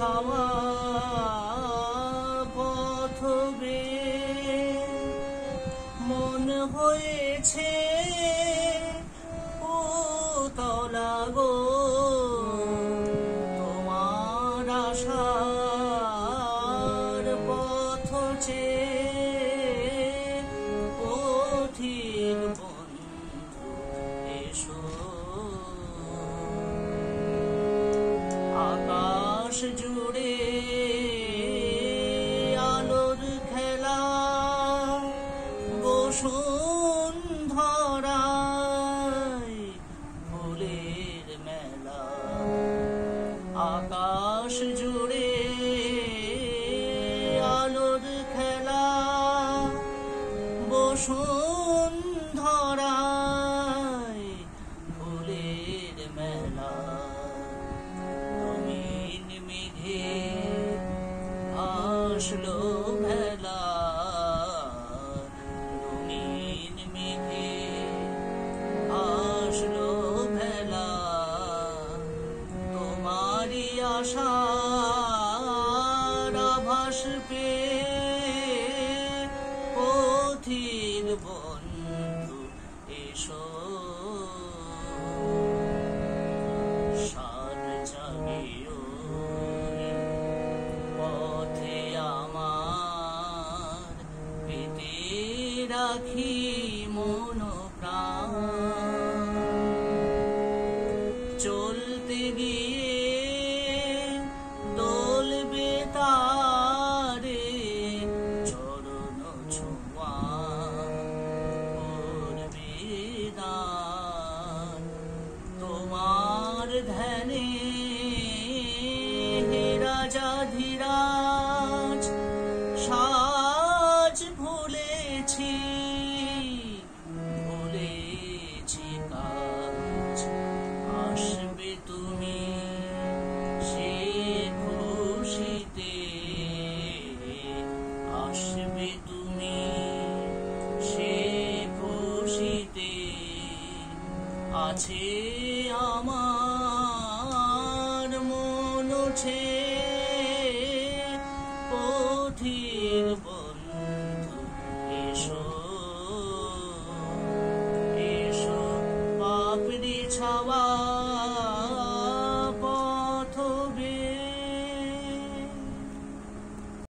ছাওয়া পথ মন হয়েছে উতলা গো তোমার আশার পথ চেয়ে পথিক বন্ধু এসো আকাশ জুড়ে আলোর খেলা বসুন্ধরায় ফুলের মেলা আকাশ জুড়ে আলোর খেলা বসুন্ধরায় ফুলের মেলা রঙিন মেঘে আসলো ভেলা রঙিন মেঘে আসলো ভেলা তোমারই আশার আভাস পেয়ে পথিক বন্ধু এসো সাত জাগিও পথে আমার পেতে রাখি মন প্রাণ চলতে গিয়ে দোলবে তারে চরণ ছোঁয়া করবে দান তোমার ধ্যানে হে রাজা ধীরাজ সাজ ভুলেছি কাজ আসবে তুমি সে খুশিতে আসবে তুমি সে খুশিতে আছে আমার মন ছে পথি